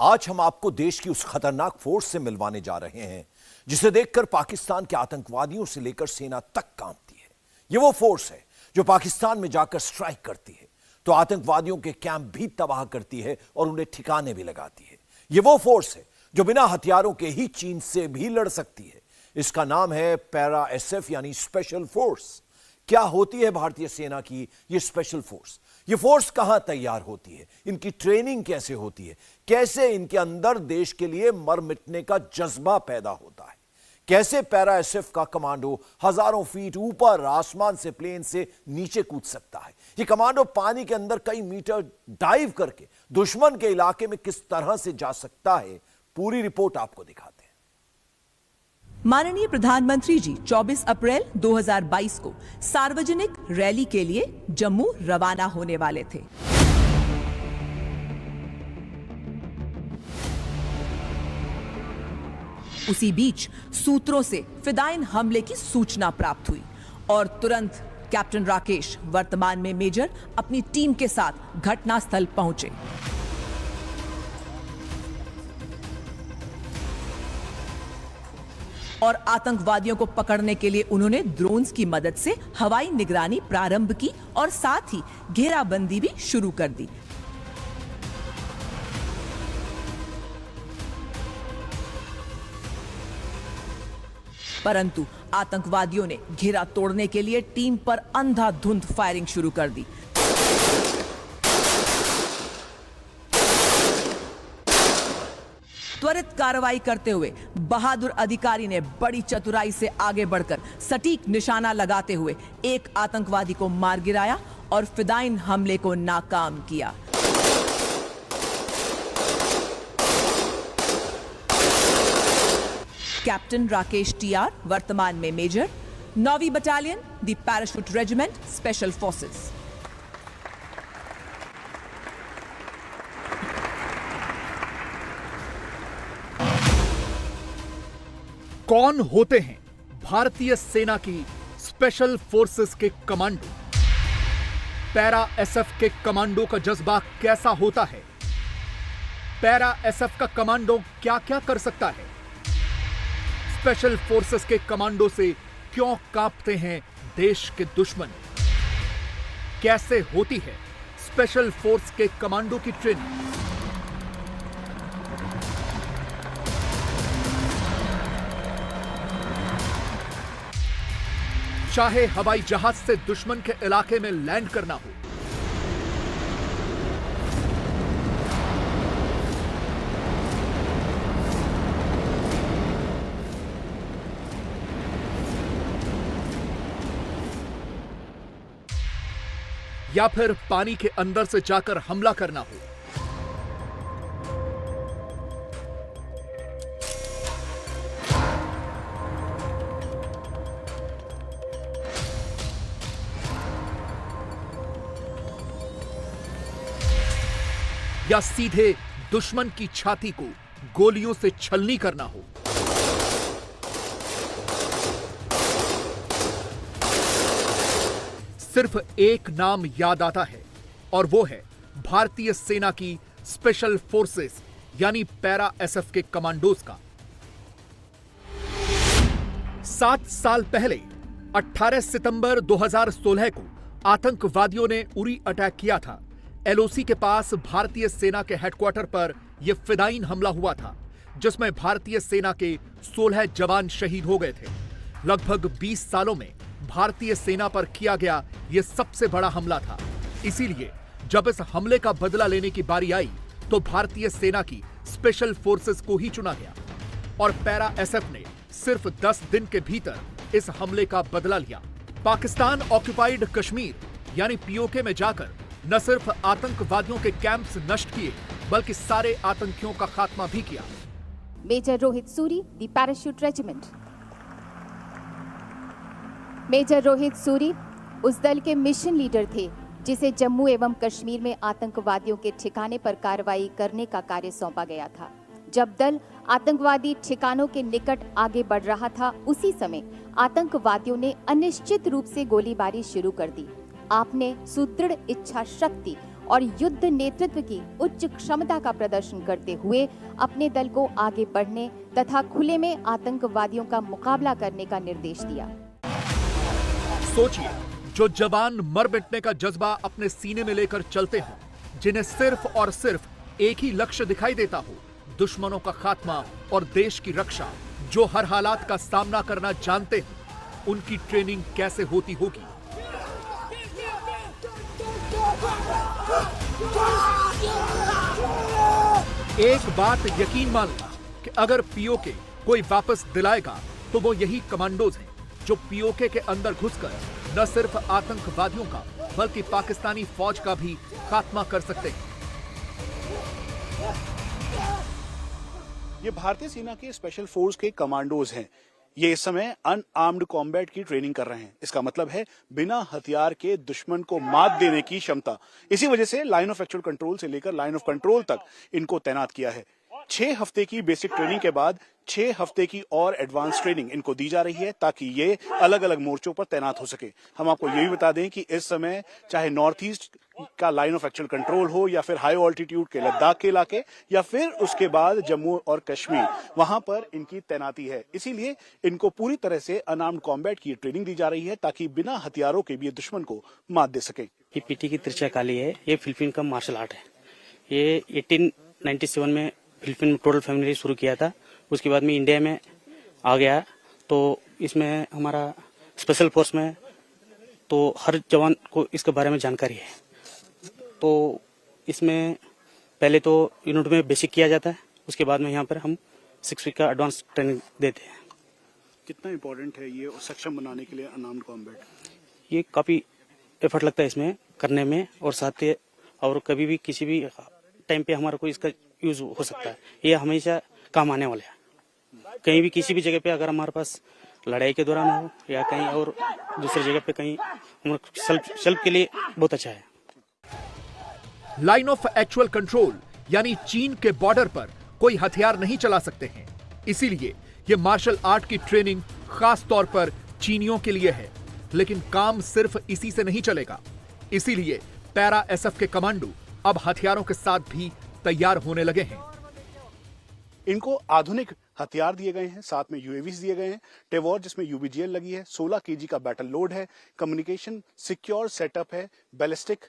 आज हम आपको देश की उस खतरनाक फोर्स से मिलवाने जा रहे हैं जिसे देखकर पाकिस्तान के आतंकवादियों से लेकर सेना तक कांपती है। यह वो फोर्स है जो पाकिस्तान में जाकर स्ट्राइक करती है तो आतंकवादियों के कैंप भी तबाह करती है और उन्हें ठिकाने भी लगाती है। यह वो फोर्स है जो बिना हथियारों के ही चीन से भी लड़ सकती है। इसका नाम है पैरा एसएफ यानी स्पेशल फोर्स। क्या होती है भारतीय सेना की यह स्पेशल फोर्स? यह फोर्स कहां तैयार होती है, इनकी ट्रेनिंग कैसे होती है, कैसे इनके अंदर देश के लिए मर मिटने का जज्बा पैदा होता है, कैसे पैरा एसएफ का कमांडो हजारों फीट ऊपर आसमान से प्लेन से नीचे कूद सकता है, यह कमांडो पानी के अंदर कई मीटर डाइव करके दुश्मन के इलाके में किस तरह से जा सकता है, पूरी रिपोर्ट आपको दिखाते हैं। माननीय प्रधानमंत्री जी 24 अप्रैल 2022 को सार्वजनिक रैली के लिए जम्मू रवाना होने वाले थे। उसी बीच सूत्रों से फिदाइन हमले की सूचना प्राप्त हुई और तुरंत कैप्टन राकेश, वर्तमान में मेजर, अपनी टीम के साथ घटनास्थल पहुंचे। और आतंकवादियों को पकड़ने के लिए उन्होंने ड्रोन्स की मदद से हवाई निगरानी प्रारंभ की और साथ ही घेराबंदी भी शुरू कर दी। परंतु आतंकवादियों ने घेरा तोड़ने के लिए टीम पर अंधाधुंध फायरिंग शुरू कर दी। त्वरित कार्रवाई करते हुए बहादुर अधिकारी ने बड़ी चतुराई से आगे बढ़कर सटीक निशाना लगाते हुए एक आतंकवादी को मार गिराया और फिदाइन हमले को नाकाम किया। कैप्टन राकेश टीआर, वर्तमान में मेजर, 9वीं battalion, the parachute regiment, special forces. कौन होते हैं भारतीय सेना की स्पेशल फोर्सेस के कमांडो? पैरा एसएफ के कमांडो का जज्बा कैसा होता है? पैरा एसएफ का कमांडो क्या क्या कर सकता है? स्पेशल फोर्सेस के कमांडो से क्यों कांपते हैं देश के दुश्मन? कैसे होती है स्पेशल फोर्स के कमांडो की ट्रेनिंग? चाहे हवाई जहाज से दुश्मन के इलाके में लैंड करना हो, या फिर पानी के अंदर से जाकर हमला करना हो, या सीधे दुश्मन की छाती को गोलियों से छलनी करना हो, सिर्फ एक नाम याद आता है और वो है भारतीय सेना की स्पेशल फोर्सेस यानी पैरा एसएफ के कमांडोज का। 7 साल पहले 18 सितंबर 2016 को आतंकवादियों ने उरी अटैक किया था। एलओसी के पास भारतीय सेना के हेडक्वार्टर पर यह फिदाइन हमला हुआ था जिसमें भारतीय सेना के 16 जवान शहीद हो गए थे। लगभग 20 सालों में भारतीय सेना पर किया गया यह सबसे बड़ा हमला था। इसीलिए जब इस हमले का बदला लेने की बारी आई तो भारतीय सेना की स्पेशल फोर्सेस को ही चुना गया और पैरा एसएफ ने सिर्फ 10 दिन के भीतर इस हमले का बदला लिया। पाकिस्तान ऑक्युपाइड कश्मीर यानी पीओके में जाकर न सिर्फ आतंकवादियों के कैंप्स नष्ट किए बल्कि सारे आतंकियों का खात्मा भी किया। Major Rohit Suri, the parachute regiment. Major Rohit Suri उस दल के मिशन लीडर थे जिसे जम्मू एवं कश्मीर में आतंकवादियों के ठिकाने पर कार्रवाई करने का कार्य सौंपा गया था। जब दल आतंकवादी ठिकानों के निकट आगे बढ़ रहा था, उसी समय आतंकवादियों ने अनिश्चित रूप से गोलीबारी शुरू कर दी। आपने सुदृढ़ इच्छा शक्ति और युद्ध नेतृत्व की उच्च क्षमता का प्रदर्शन करते हुए अपने दल को आगे बढ़ने तथा खुले में आतंकवादियों का मुकाबला करने का निर्देश दिया। सोचिए, जो जवान मर मिटने का जज्बा अपने सीने में लेकर चलते हो, जिन्हें सिर्फ और सिर्फ एक ही लक्ष्य दिखाई देता हो, दुश्मनों का खात्मा और देश की रक्षा, जो हर हालात का सामना करना जानते हो, उनकी ट्रेनिंग कैसे होती होगी। एक बात यकीन मानना कि अगर पीओके कोई वापस दिलाएगा तो वो यही कमांडोज हैं जो पीओके के अंदर घुसकर न सिर्फ आतंकवादियों का बल्कि पाकिस्तानी फौज का भी खात्मा कर सकते हैं। ये भारतीय सेना के स्पेशल फोर्स के कमांडोज हैं। ये इस समय अनआर्म्ड कॉम्बैट की ट्रेनिंग कर रहे हैं। इसका मतलब है बिना हथियार के दुश्मन को मात देने की क्षमता। इसी वजह से लाइन ऑफ एक्चुअल कंट्रोल से लेकर लाइन ऑफ कंट्रोल तक इनको तैनात किया है। 6 हफ्ते की बेसिक ट्रेनिंग के बाद 6 हफ्ते की और एडवांस ट्रेनिंग इनको दी जा रही है ताकि ये अलग अलग मोर्चों पर तैनात हो सके। हम आपको ये भी बता दें कि इस समय चाहे नॉर्थ ईस्ट का लाइन ऑफ एक्चुअल कंट्रोल हो या फिर हाई ऑल्टीट्यूड के लद्दाख के इलाके या फिर उसके बाद जम्मू और कश्मीर, वहां पर इनकी तैनाती है। इसीलिए इनको पूरी तरह से अनआर्म्ड कॉम्बैट की ट्रेनिंग दी जा रही है ताकि बिना हथियारों के भी ये दुश्मन को मात दे सके। ये पीटी की त्रिचयकाली है। ये फिलिपीन का मार्शल आर्ट है। ये 1897 में फिलिपीन में टोटल फैमिली शुरू किया था। उसके बाद में इंडिया में आ गया। तो इसमें हमारा स्पेशल फोर्स में तो हर जवान को इसके बारे में जानकारी है। तो इसमें पहले तो यूनिट में बेसिक किया जाता है, उसके बाद में यहाँ पर हम 6 वीक का एडवांस ट्रेनिंग देते हैं। कितना इम्पोर्टेंट है ये सक्षम बनाने के लिए अनआर्म्ड कॉम्बैट? ये काफ़ी एफर्ट लगता है इसमें करने में, और साथ ही और कभी भी किसी भी टाइम पे हमारा कोई इसका यूज हो सकता है। ये हमेशा काम आने वाला है। कहीं भी किसी भी जगह पे अगर हमारे पास लड़ाई के दौरान हो या कहीं और दूसरी जगह पे कहीं, सेल्फ के लिए बहुत अच्छा है। लाइन ऑफ एक्चुअल कंट्रोल यानी चीन के बॉर्डर पर कोई हथियार नहीं चला सकते हैं। इसीलिए यह मार्शल आर्ट की ट्रेनिंग खास तौर पर चीनियों के लिए है। लेकिन काम सिर्फ इसी से नहीं चलेगा। इसीलिए पैरा एसएफ के कमांडो अब हथियारों के साथ भी तैयार होने लगे हैं। इनको आधुनिक हथियार दिए गए हैं, साथ में यूएवीज दिए गए हैं। टेवॉर जिसमें यूबीजीएल लगी है, 16 केजी का बैटल लोड है, कम्युनिकेशन सिक्योर सेटअप है, बैलिस्टिक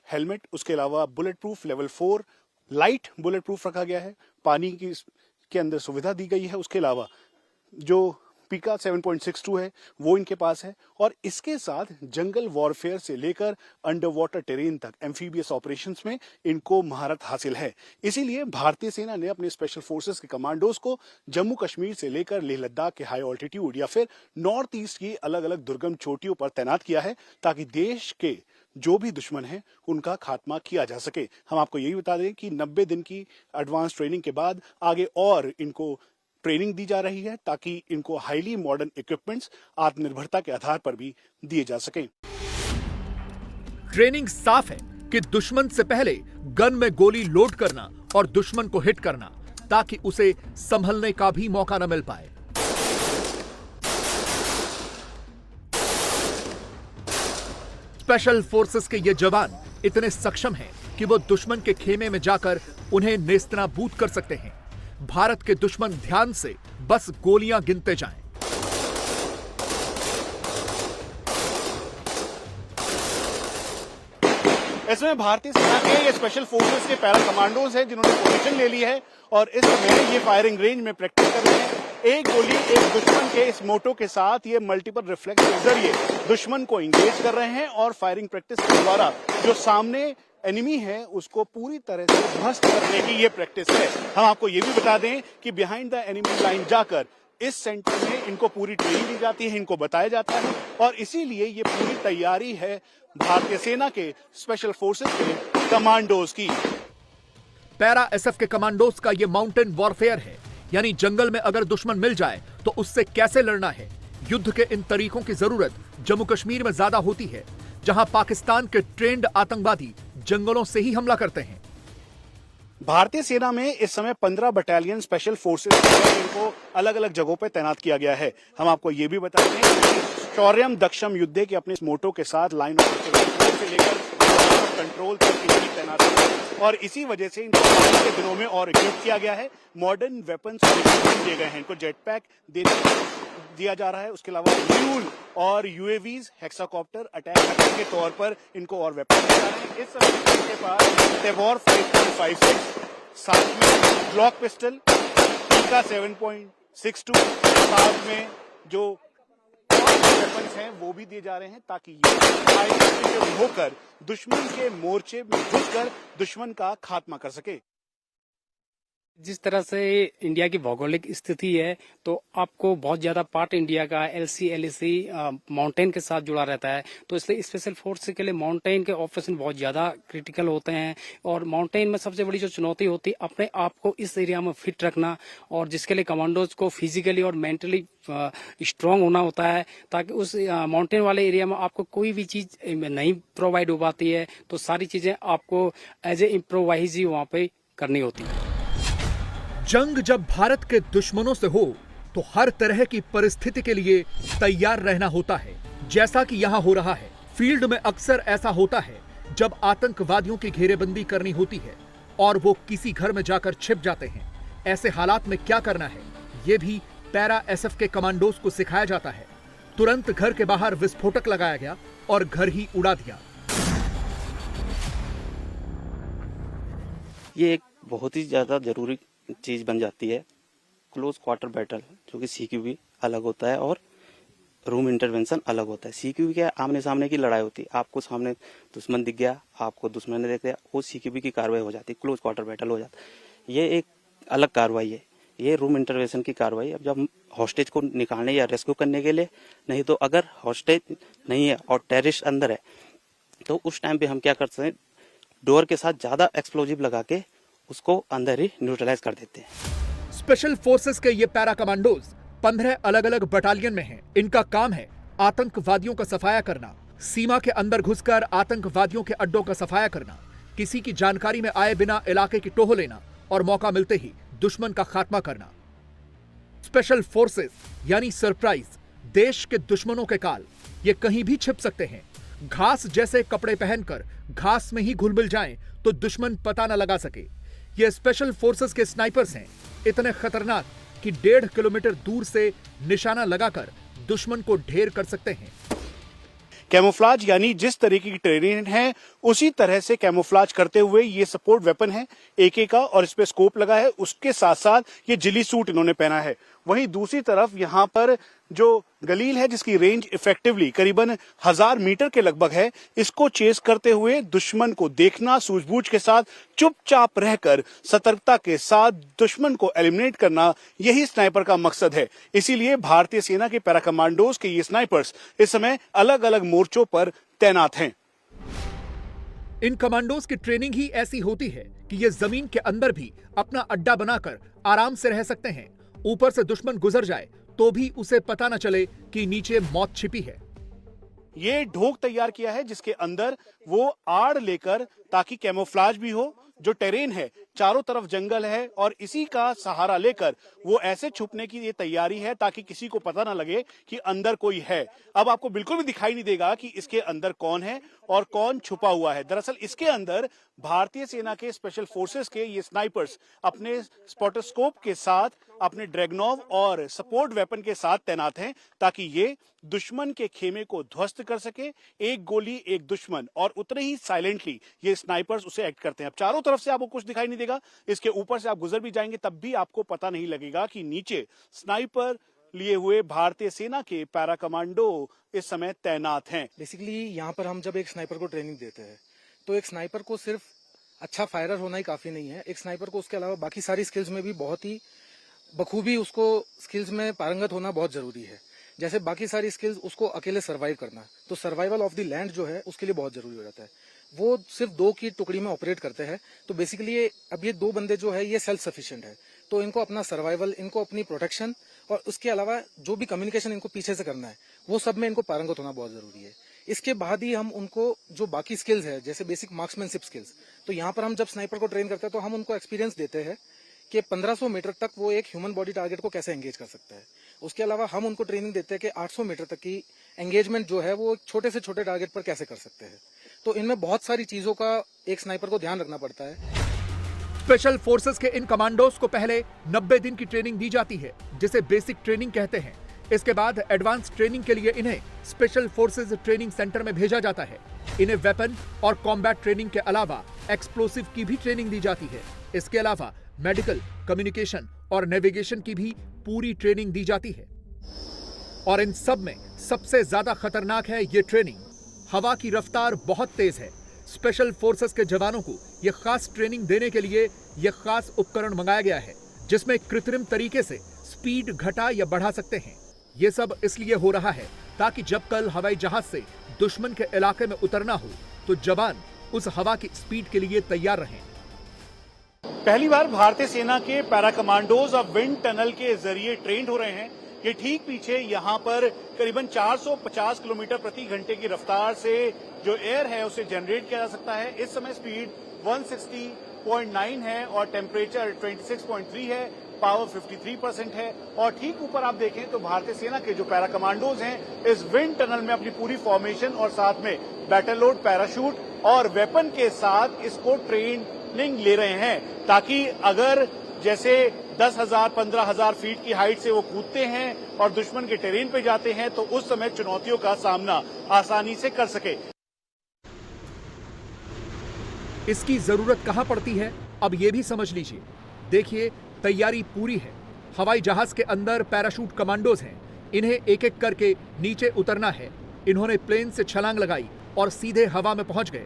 हेलमेट, उसके अलावा bullet proof level 4 light bullet proof रखा गया है, पानी की के अंदर सुविधा दी गई है। उसके अलावा जो पिका 7.62 है वो इनके पास है, और इसके साथ जंगल वॉरफेयर से लेकर अंडर वाटर टेरेन तक एम्फीबियस ऑपरेशंस में इनको महारत हासिल है। इसीलिए भारतीय सेना ने अपने स्पेशल फोर्सेस के कमांडोज को जम्मू कश्मीर से लेकर लेह लद्दाख के हाई ऑल्टीट्यूड या फिर नॉर्थ ईस्ट की अलग अलग दुर्गम चोटियों पर तैनात किया है ताकि देश के जो भी दुश्मन है उनका खात्मा किया जा सके। हम आपको यही बता दें कि 90 दिन की एडवांस ट्रेनिंग के बाद आगे और इनको ट्रेनिंग दी जा रही है ताकि इनको हाईली मॉडर्न इक्विपमेंट्स आत्मनिर्भरता के आधार पर भी दिए जा सकें। ट्रेनिंग साफ है कि दुश्मन से पहले गन में गोली लोड करना और दुश्मन को हिट करना, ताकि उसे संभलने का भी मौका न मिल पाए। स्पेशल फोर्सेस के ये जवान इतने सक्षम हैं कि वो दुश्मन के खेमे में जाकर उन्हें नेस्तनाबूद कर सकते हैं। भारत के दुश्मन ध्यान से बस गोलियां गिनते जाएं। इसमें भारतीय सेना के ये स्पेशल फोर्सेस के पैरा कमांडोज हैं जिन्होंने पोजीशन ले ली है और इस समय ये फायरिंग रेंज में प्रैक्टिस कर रहे हैं। एक गोली एक दुश्मन के इस मोटो के साथ ये मल्टीपल रिफ्लेक्स के जरिए दुश्मन को इंगेज कर रहे हैं और फायरिंग प्रैक्टिस के द्वारा जो सामने एनिमी है उसको पूरी तरह से ध्वस्त करने की ये प्रैक्टिस है। हम आपको ये भी बता दें कि बिहाइंड द एनिमी लाइन जाकर इस सेंटर में इनको पूरी ट्रेनिंग दी जाती है, इनको बताया जाता है, और इसीलिए ये पूरी तैयारी है भारतीय सेना के स्पेशल फोर्सेस के कमांडोज की। पैरा एसएफ के कमांडोज का ये माउंटेन वॉरफेयर है, यानी जंगल में अगर दुश्मन मिल जाए तो उससे कैसे लड़ना है। युद्ध के इन तरीकों की जरूरत जम्मू कश्मीर में ज्यादा होती है, जहां पाकिस्तान के ट्रेंड आतंकवादी जंगलों से ही हमला करते हैं। भारतीय सेना में इस समय 15 बटालियन स्पेशल फोर्सेस हैं, इनको अलग अलग जगहों पर तैनात किया गया है। हम आपको ये भी बता दें कि शौर्यम दक्षम युद्धे के अपने मोटो के साथ लाइन ऑफ से लेकर कंट्रोल तक इनकी तैनात हैं और इसी वजह से इनको आने के दिनों में और इक्विप किया गया है। मॉडर्न वेपन्स दिए गए हैं, इनको जेट पैक दिया जा रहा है। उसके अलावा म्यूल और यूएवीज, हेक्साकॉप्टर, अटैक के तौर पर इनको और वेपन दिए जा रहे हैं। इस समय इनके पास टेवॉर 5.56, साथ में ग्लॉक पिस्टल, टीका 7.62, साथ में जो वेपन्स हैं वो भी दिए जा रहे हैं ताकि ये होकर दुश्मन के मोर्चे में घुसकर दुश्मन का खात्मा कर सके। जिस तरह से इंडिया की भौगोलिक स्थिति है तो आपको बहुत ज्यादा पार्ट इंडिया का एलसी एलएसी माउंटेन के साथ जुड़ा रहता है, तो इसलिए स्पेशल फोर्स के लिए माउंटेन के ऑपरेशन बहुत ज्यादा क्रिटिकल होते हैं। और माउंटेन में सबसे बड़ी जो चुनौती होती है अपने आप को इस एरिया में फिट रखना, और जिसके लिए कमांडोज को फिजिकली और मेंटली स्ट्रांग होना होता है, ताकि उस माउंटेन वाले एरिया में आपको कोई भी चीज नहीं प्रोवाइड हो पाती है, तो सारी चीजें आपको एज ए इम्प्रोवाइज ही वहां पे करनी होती है। जंग जब भारत के दुश्मनों से हो तो हर तरह की परिस्थिति के लिए तैयार रहना होता है, जैसा कि यहाँ हो रहा है। फील्ड में अक्सर ऐसा होता है जब आतंकवादियों की घेरेबंदी करनी होती है और वो किसी घर में जाकर छिप जाते हैं। ऐसे हालात में क्या करना है, ये भी पैरा एसएफ के कमांडोज को सिखाया जाता है। तुरंत घर के बाहर विस्फोटक लगाया गया और घर ही उड़ा दिया। ये एक बहुत ही ज्यादा जरूरी चीज बन जाती है। क्लोज क्वार्टर बैटल, जो कि सीक्यूबी अलग होता है और रूम इंटरवेंशन अलग होता है। सीक्यूबी क्या, आमने सामने की लड़ाई होती है, आपको सामने दुश्मन दिख गया, आपको दुश्मन ने देख लिया, वो सीक्यूबी की कार्रवाई हो जाती है, क्लोज क्वार्टर बैटल हो जाता है। ये एक अलग कार्रवाई है, ये रूम इंटरवेंशन की कार्रवाई। अब जब हॉस्टेज को निकालने या रेस्क्यू करने के लिए, नहीं तो अगर हॉस्टेज नहीं है और टेररिस्ट अंदर है, तो उस टाइम पे हम क्या करते हैं, डोर के साथ ज्यादा एक्सप्लोजिव लगा के उसको अंदर ही न्यूट्रलाइज कर देते हैं। स्पेशल फोर्सेस के ये पैरा कमांडोज 15 अलग अलग बटालियन में हैं। इनका काम है आतंकवादियों का सफाया करना, सीमा के अंदर घुसकर आतंकवादियों के अड्डों का सफाया करना, किसी की जानकारी में आए बिना इलाके की टोह लेना और मौका मिलते ही दुश्मन का खात्मा करना। स्पेशल फोर्सेस यानी सरप्राइज, देश के दुश्मनों के काल, ये कहीं भी छिप सकते हैं। घास जैसे कपड़े पहनकर घास में ही घुल मिल जाएं तो दुश्मन पता न लगा सके। ये स्पेशल फोर्सेस के स्नाइपर्स हैं, इतने खतरनाक कि 1.5 किलोमीटर दूर से निशाना लगाकर दुश्मन को ढेर कर सकते हैं। कैमोफ्लाज यानी जिस तरीके की ट्रेनिंग है उसी तरह से कैमोफ्लाज करते हुए ये सपोर्ट वेपन है AK का, और इस पे स्कोप लगा है। उसके साथ साथ ये जिली सूट इन्होंने पहना है। वहीं दूसरी तरफ यहाँ पर जो गलील है, जिसकी रेंज इफेक्टिवली करीबन 1000 मीटर के लगभग है, इसको चेस करते हुए दुश्मन को देखना, सूझबूझ के साथ चुपचाप रहकर सतर्कता के साथ दुश्मन को एलिमिनेट करना, यही स्नाइपर का मकसद है। इसीलिए भारतीय सेना के पैरा कमांडोज के ये स्नाइपर्स इस समय अलग अलग मोर्चों पर तैनात हैं। इन कमांडोज की ट्रेनिंग ही ऐसी होती है कि ये जमीन के अंदर भी अपना अड्डा बनाकर आराम से रह सकते हैं। ऊपर से दुश्मन गुजर जाए तो भी उसे पता न चले कि नीचे मौत छिपी है। ये ढोक तैयार किया है जिसके अंदर वो आड़ लेकर, ताकि कैमोफ्लाज भी हो, जो टेरेन है चारों तरफ जंगल है, और इसी का सहारा लेकर वो ऐसे छुपने की ये तैयारी है ताकि किसी को पता ना लगे कि अंदर कोई है। अब आपको बिल्कुल भी दिखाई नहीं देगा कि इसके अंदर कौन है और कौन छुपा हुआ है। दरअसल इसके अंदर भारतीय सेना के स्पेशल फोर्सेस के ये स्नाइपर्स अपने स्पॉटोस्कोप के साथ, अपने ड्रैगनोव और सपोर्ट वेपन के साथ तैनात हैं, ताकि ये दुश्मन के खेमे को ध्वस्त कर सके। एक गोली एक दुश्मन, और उतने ही साइलेंटली ये स्नाइपर्स उसे एक्ट करते हैं। अब चारों तरफ से आपको कुछ दिखाई नहीं देगा, इसके ऊपर से आप गुजर भी जाएंगे तब भी आपको पता नहीं लगेगा कि नीचे स्नाइपर लिए हुए भारतीय सेना के पैरा कमांडो इस समय तैनात हैं। बेसिकली यहाँ पर हम जब एक स्नाइपर को ट्रेनिंग देते हैं तो एक स्नाइपर को सिर्फ अच्छा फायरर होना ही काफी नहीं है। एक स्नाइपर को उसके अलावा बाकी सारी स्किल्स में भी बहुत ही बखूबी उसको स्किल्स में पारंगत होना बहुत जरूरी है। जैसे बाकी सारी स्किल्स, उसको अकेले सर्वाइव करना, तो सर्वाइवल ऑफ द लैंड जो है उसके लिए बहुत जरूरी हो जाता है। वो सिर्फ 2 की टुकड़ी में ऑपरेट करते हैं, तो बेसिकली अब ये 2 बंदे जो है ये सेल्फ सफिशिएंट है, तो इनको अपना सर्वाइवल, इनको अपनी प्रोटेक्शन और उसके अलावा जो भी कम्युनिकेशन इनको पीछे से करना है वो सब में इनको पारंगत होना बहुत जरूरी है। इसके बाद ही हम उनको जो बाकी स्किल्स है, जैसे बेसिक मार्क्समैनशिप स्किल्स, तो यहाँ पर हम जब स्नाइपर को ट्रेन करते हैं तो हम उनको एक्सपीरियंस देते हैं कि 1500 मीटर तक वो एक ह्यूमन बॉडी टारगेट को कैसे एंगेज कर सकता है। उसके अलावा हम उनको ट्रेनिंग देते हैं कि 800 मीटर तक की एंगेजमेंट जो है वो छोटे से छोटे टारगेट पर कैसे कर सकते हैं। तो इनमें बहुत सारी चीजों का एक स्नाइपर को ध्यान रखना पड़ता है। स्पेशल फोर्सेस के इन कमांडोज को पहले 90 दिन की ट्रेनिंग दी जाती है, जिसे बेसिक ट्रेनिंग कहते हैं। इसके बाद एडवांस ट्रेनिंग के लिए इन्हें स्पेशल फोर्सेस ट्रेनिंग सेंटर में भेजा जाता है। इन्हें वेपन और कॉम्बैट ट्रेनिंग के अलावा एक्सप्लोसिव की भी ट्रेनिंग दी जाती है। इसके अलावा मेडिकल, कम्युनिकेशन और नेविगेशन की भी पूरी ट्रेनिंग दी जाती है। और इन सब में सबसे ज्यादा खतरनाक है ये ट्रेनिंग। हवा की रफ्तार बहुत तेज है। स्पेशल फोर्सेस के जवानों को यह खास ट्रेनिंग देने के लिए यह खास उपकरण मंगाया गया है, जिसमें कृत्रिम तरीके से स्पीड घटा या बढ़ा सकते हैं। यह सब इसलिए हो रहा है ताकि जब कल हवाई जहाज से दुश्मन के इलाके में उतरना हो तो जवान उस हवा की स्पीड के लिए तैयार रहें। पहली बार भारतीय सेना के पैरा कमांडोज अब विंड टनल के जरिए ट्रेंड हो रहे हैं। ये ठीक पीछे यहाँ पर करीबन 450 किलोमीटर प्रति घंटे की रफ्तार से जो एयर है उसे जनरेट किया जा सकता है। इस समय स्पीड 160.9 है और टेम्परेचर 26.3 है, पावर 53% है। और ठीक ऊपर आप देखें तो भारतीय सेना के जो पैरा कमांडोज हैं इस विंड टनल में अपनी पूरी फॉर्मेशन और साथ में बैटल लोड, पैराशूट और वेपन के साथ इसको ट्रेनिंग ले रहे हैं, ताकि अगर जैसे 10,000, 15,000 फीट की हाइट से वो कूदते हैं और दुश्मन के टेरेन पे जाते हैं तो उस समय चुनौतियों का सामना आसानी से कर सके। इसकी जरूरत कहां पड़ती है, अब यह भी समझ लीजिए। देखिए, तैयारी पूरी है। हवाई जहाज के अंदर पैराशूट कमांडोज हैं। इन्हें एक एक करके नीचे उतरना है। इन्होंने प्लेन से छलांग लगाई और सीधे हवा में पहुंच गए।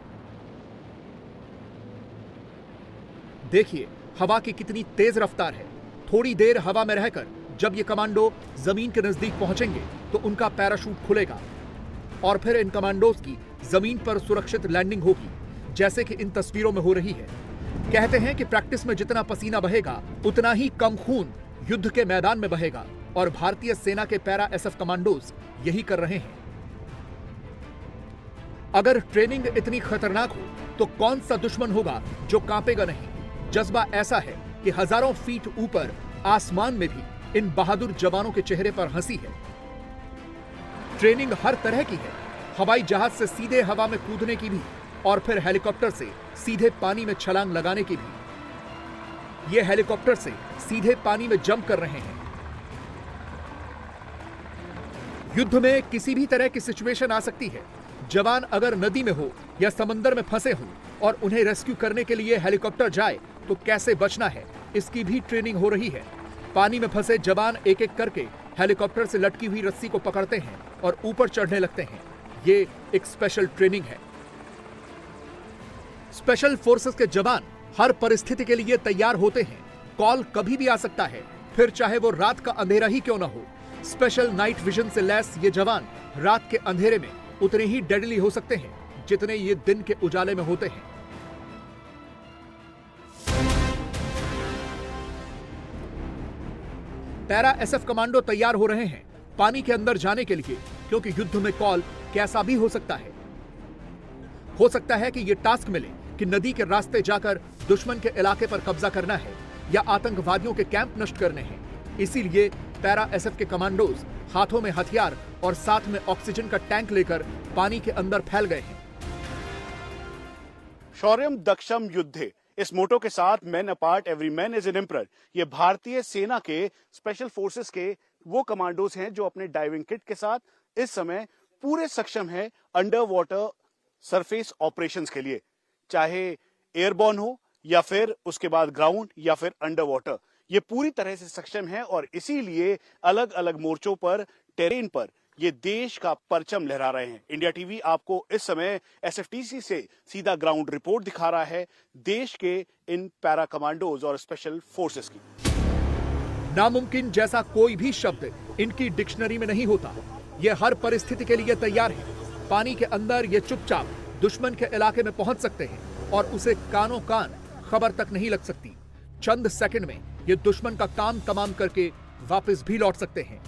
देखिए हवा की कितनी तेज रफ्तार है। थोड़ी देर हवा में रहकर जब ये कमांडो जमीन के नजदीक पहुंचेंगे तो उनका पैराशूट खुलेगा और फिर इन कमांडोज की जमीन पर सुरक्षित लैंडिंग होगी, जैसे कि इन तस्वीरों में हो रही है। कहते हैं कि प्रैक्टिस में जितना पसीना बहेगा उतना ही कम खून युद्ध के मैदान में बहेगा, और भारतीय सेना के पैरा एसएफ कमांडोज यही कर रहे हैं। अगर ट्रेनिंग इतनी खतरनाक हो तो कौन सा दुश्मन होगा जो कांपेगा नहीं। जज्बा ऐसा है कि हजारों फीट ऊपर आसमान में भी इन बहादुर जवानों के चेहरे पर हंसी है। ट्रेनिंग हर तरह की है, हवाई जहाज से सीधे हवा में कूदने की भी और फिर हेलीकॉप्टर से सीधे पानी में छलांग लगाने की भी। ये हेलीकॉप्टर से सीधे पानी में जंप कर रहे हैं। युद्ध में किसी भी तरह की सिचुएशन आ सकती है। जवान अगर नदी में हो या समंदर में फंसे हो और उन्हें रेस्क्यू करने के लिए हेलीकॉप्टर जाए तो कैसे बचना है, इसकी भी ट्रेनिंग हो रही है। पानी में फंसे जवान एक एक करके हेलीकॉप्टर से लटकी हुई रस्सी को पकड़ते हैं और ऊपर चढ़ने लगते हैं। ये एक स्पेशल ट्रेनिंग है। स्पेशल फोर्सेस के जवान हर परिस्थिति के लिए तैयार होते हैं। कॉल कभी भी आ सकता है, फिर चाहे वो रात का अंधेरा ही क्यों ना हो। स्पेशल नाइट विजन से लैस ये जवान रात के अंधेरे में उतने ही डेडली हो सकते हैं जितने ये दिन के उजाले में होते हैं। पैरा एसएफ कमांडो तैयार हो रहे हैं पानी के अंदर जाने के लिए, क्योंकि युद्ध में कॉल कैसा भी हो सकता है। हो सकता है कि यह टास्क मिले कि नदी के रास्ते जाकर दुश्मन के इलाके पर कब्जा करना है या आतंकवादियों के कैंप नष्ट करने हैं। इसीलिए पैरा एसएफ के कमांडोज हाथों में हथियार और साथ में ऑक्सीजन का टैंक लेकर पानी के अंदर फैल गए हैं। शौर्यम दक्षम युद्धे, इस मोटो के साथ man apart every man is an emperor, ये भारतीय सेना के स्पेशल फोर्सेस के वो कमांडोज हैं जो अपने डाइविंग किट के साथ इस समय पूरे सक्षम हैं अंडर वाटर सरफेस ऑपरेशंस के लिए, चाहे एयरबॉर्न हो या फिर उसके बाद ग्राउंड या फिर अंडर वाटर। ये पूरी तरह से सक्षम है और इसीलिए अलग अलग मोर्चों पर, टेरेन पर ये देश का परचम लहरा रहे हैं। इंडिया टीवी आपको इस समय एसएफटीसी से सीधा ग्राउंड रिपोर्ट दिखा रहा है देश के इन पैरा कमांडोज और स्पेशल फोर्सेस की। नामुमकिन जैसा कोई भी शब्द इनकी डिक्शनरी में नहीं होता। ये हर परिस्थिति के लिए तैयार है। पानी के अंदर ये चुपचाप दुश्मन के इलाके में पहुंच सकते हैं और उसे कानों कान खबर तक नहीं लग सकती। चंद सेकंड में ये दुश्मन का काम तमाम करके वापस भी लौट सकते हैं।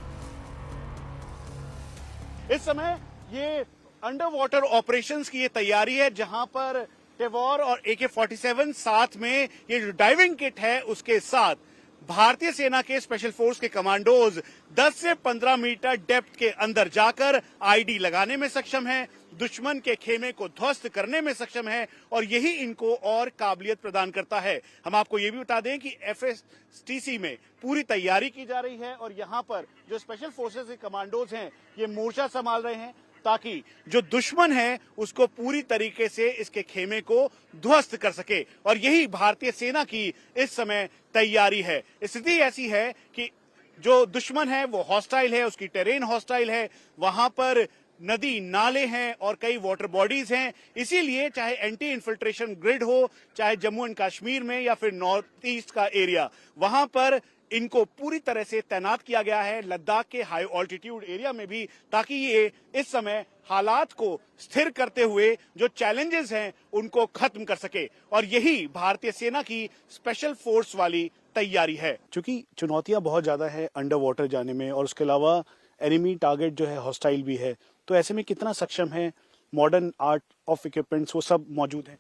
इस समय ये अंडर वाटर ऑपरेशंस की ये तैयारी है, जहां पर टेवॉर और AK-47 साथ में ये जो डाइविंग किट है उसके साथ भारतीय सेना के स्पेशल फोर्स के कमांडोज 10 से 15 मीटर डेप्थ के अंदर जाकर आईडी लगाने में सक्षम हैं। दुश्मन के खेमे को ध्वस्त करने में सक्षम है और यही इनको और काबिलियत प्रदान करता है। हम आपको ये भी बता दें कि एफएसटीसी में पूरी तैयारी की जा रही है और यहाँ पर जो स्पेशल फोर्सेस के कमांडोज हैं ये मोर्चा संभाल रहे हैं ताकि जो दुश्मन है उसको पूरी तरीके से इसके खेमे को ध्वस्त कर सके और यही भारतीय सेना की इस समय तैयारी है। स्थिति ऐसी है कि जो दुश्मन है वो हॉस्टाइल है, उसकी टेरेन हॉस्टाइल है, वहां पर नदी नाले हैं और कई वाटर बॉडीज हैं। इसीलिए चाहे एंटी इन्फिल्ट्रेशन ग्रिड हो, चाहे जम्मू एंड कश्मीर में या फिर नॉर्थ ईस्ट का एरिया, वहां पर इनको पूरी तरह से तैनात किया गया है लद्दाख के हाई ऑल्टीट्यूड एरिया में भी, ताकि ये इस समय हालात को स्थिर करते हुए जो चैलेंजेस हैं उनको खत्म कर सके और यही भारतीय सेना की स्पेशल फोर्स वाली तैयारी है। चूंकि चुनौतियां बहुत ज्यादा है अंडर वाटर जाने में और उसके अलावा एनिमी टारगेट जो है हॉस्टाइल भी है, तो ऐसे में कितना सक्षम है मॉडर्न आर्ट ऑफ इक्विपमेंट्स वो सब मौजूद है?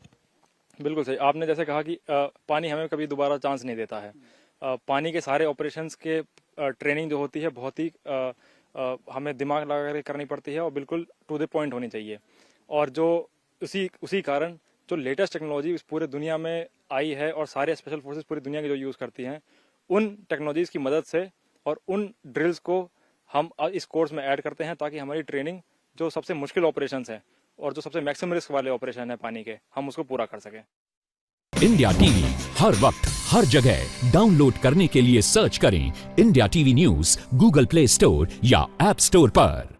बिल्कुल सही, आपने जैसे कहा कि पानी हमें कभी दोबारा चांस नहीं देता है। पानी के सारे ऑपरेशंस के ट्रेनिंग जो होती है बहुत ही हमें दिमाग लगा कर करनी पड़ती है और बिल्कुल टू द पॉइंट होनी चाहिए। और जो उसी कारण जो लेटेस्ट टेक्नोलॉजी इस पूरे दुनिया में आई है और सारे स्पेशल फोर्सेस पूरी दुनिया की जो यूज़ करती हैं, उन टेक्नोलॉजीज की मदद से और उन ड्रिल्स को हम इस कोर्स में ऐड करते हैं ताकि हमारी ट्रेनिंग जो सबसे मुश्किल ऑपरेशंस हैं और जो सबसे मैक्सिमम रिस्क वाले ऑपरेशन है पानी के, हम उसको पूरा कर सकें। इंडिया टीवी हर वक्त हर जगह डाउनलोड करने के लिए सर्च करें India TV news Google play store या ऐप स्टोर पर।